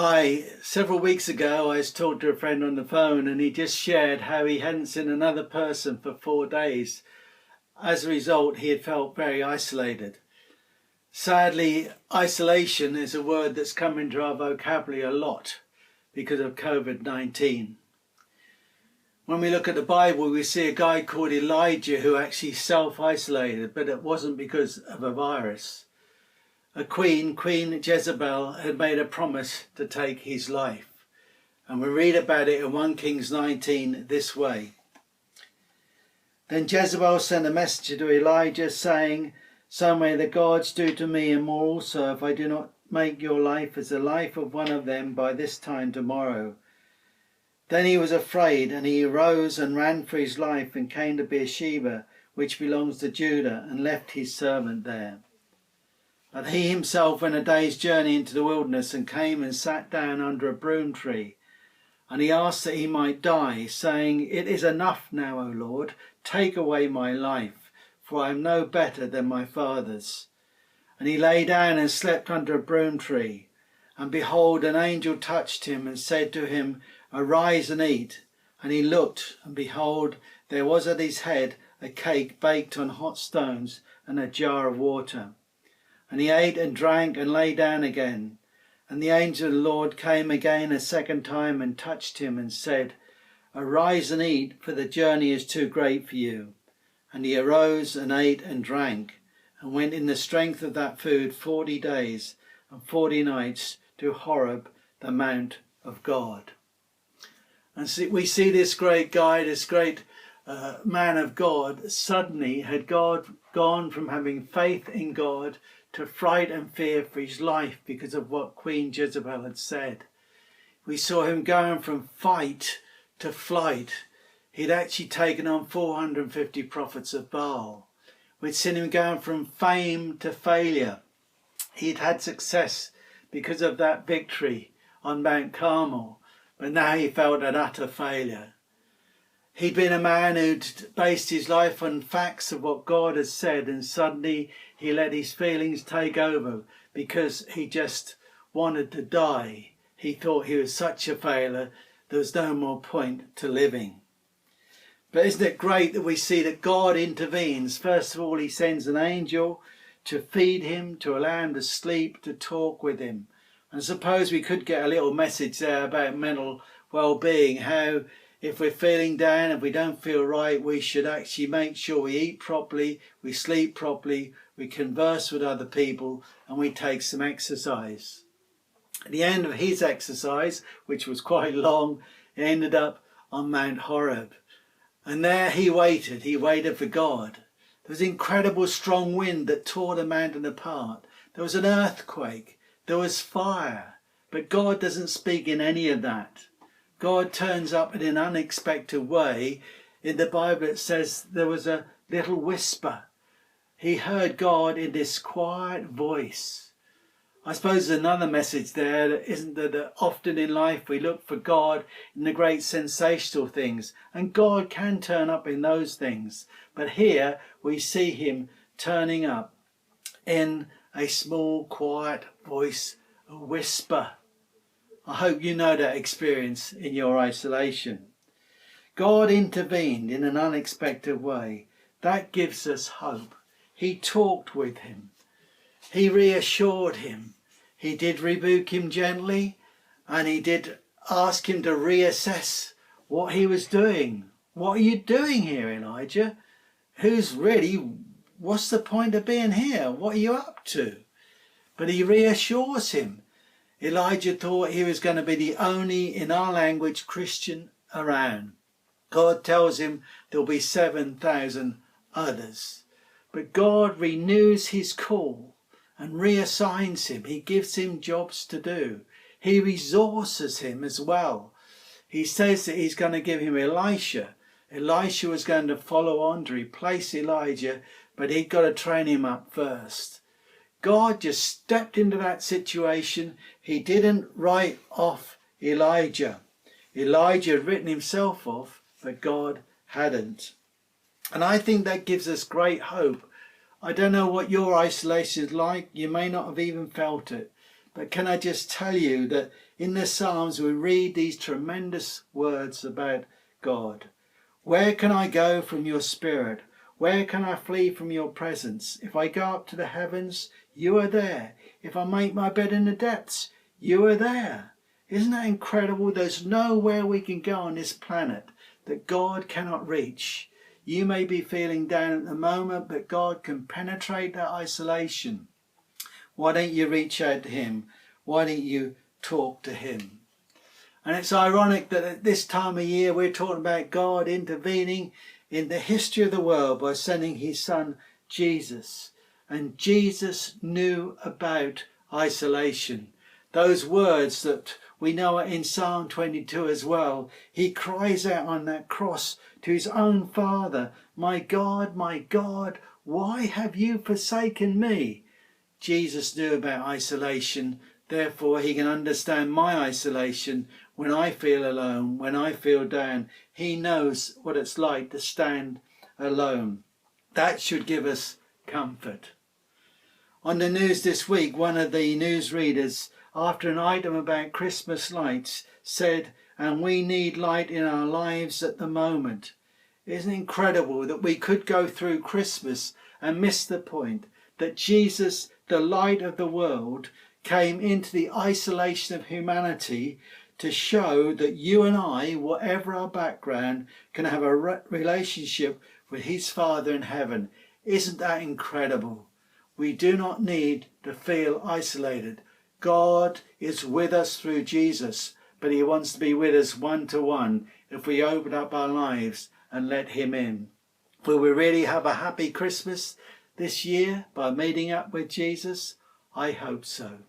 Hi, several weeks ago I was talking to a friend on the phone and he just shared how he hadn't seen another person for 4 days. As a result, he had felt very isolated. Sadly, isolation is a word that's come into our vocabulary a lot because of COVID-19. When we look at the Bible, we see a guy called Elijah who actually self-isolated, but it wasn't because of a virus. A Queen Jezebel, had made a promise to take his life. And we read about it in 1 Kings 19 this way. Then Jezebel sent a messenger to Elijah saying, "So may the gods do to me and more also if I do not make your life as the life of one of them by this time tomorrow." Then he was afraid, and he arose and ran for his life and came to Beersheba, which belongs to Judah, and left his servant there. But he himself went a day's journey into the wilderness and came and sat down under a broom tree. And he asked that he might die, saying, "It is enough now, O Lord, take away my life, for I am no better than my fathers." And he lay down and slept under a broom tree. And behold, an angel touched him and said to him, "Arise and eat." And he looked, and behold, there was at his head a cake baked on hot stones and a jar of water. And he ate and drank and lay down again. And the angel of the Lord came again a second time and touched him and said, "Arise and eat, for the journey is too great for you." And he arose and ate and drank, and went in the strength of that food 40 days and 40 nights to Horeb, the mount of God. And we see this great guy, this great man of God, suddenly had God gone from having faith in God to fright and fear for his life because of what Queen Jezebel had said. We saw him going from fight to flight. He'd actually taken on 450 prophets of Baal. We'd seen him going from fame to failure. He'd had success because of that victory on Mount Carmel, but now he felt an utter failure. He'd been a man who'd based his life on facts of what God had said, and suddenly he let his feelings take over because he just wanted to die. He thought he was such a failure, there was no more point to living. But isn't it great that we see that God intervenes? First of all, he sends an angel to feed him, to allow him to sleep, to talk with him. And suppose we could get a little message there about mental well-being, how if we're feeling down, if we don't feel right, we should actually make sure we eat properly, we sleep properly, we converse with other people, and we take some exercise. At the end of his exercise, which was quite long, he ended up on Mount Horeb. And there he waited for God. There was incredible strong wind that tore the mountain apart. There was an earthquake, there was fire, but God doesn't speak in any of that. God turns up in an unexpected way. In the Bible it says there was a little whisper. He heard God in this quiet voice. I suppose there's another message there, isn't there, that often in life we look for God in the great sensational things, and God can turn up in those things. But here we see him turning up in a small, quiet voice, a whisper. I hope you know that experience in your isolation. God intervened in an unexpected way. That gives us hope. He talked with him. He reassured him. He did rebuke him gently, and he did ask him to reassess what he was doing. What are you doing here, Elijah? What's the point of being here? What are you up to? But he reassures him. Elijah thought he was going to be the only, in our language, Christian around. God tells him there'll be 7,000 others. But God renews his call and reassigns him. He gives him jobs to do. He resources him as well. He says that he's going to give him Elisha. Elisha was going to follow on to replace Elijah, but he'd got to train him up first. God just stepped into that situation. He didn't write off Elijah. Elijah had written himself off, but God hadn't. And I think that gives us great hope. I don't know what your isolation is like. You may not have even felt it. But can I just tell you that in the Psalms we read these tremendous words about God. Where can I go from your spirit? Where can I flee from your presence? If I go up to the heavens, you are there. If I make my bed in the depths, you are there. Isn't that incredible? There's nowhere we can go on this planet that God cannot reach. You may be feeling down at the moment, but God can penetrate that isolation. Why don't you reach out to him? Why don't you talk to him? And it's ironic that at this time of year we're talking about God intervening in the history of the world by sending his son Jesus. And Jesus knew about isolation. Those words that we know are in Psalm 22 as well. He cries out on that cross to his own Father, my God, why have you forsaken me? Jesus knew about isolation, therefore he can understand my isolation when I feel alone, when I feel down. He knows what it's like to stand alone. That should give us comfort. On the news this week, one of the newsreaders, after an item about Christmas lights, said, and we need light in our lives at the moment. Isn't it incredible that we could go through Christmas and miss the point that Jesus, the light of the world, came into the isolation of humanity to show that you and I, whatever our background, can have a relationship with his Father in heaven. Isn't that incredible? We do not need to feel isolated. God is with us through Jesus, but he wants to be with us one-to-one if we open up our lives and let him in. Will we really have a happy Christmas this year by meeting up with Jesus? I hope so.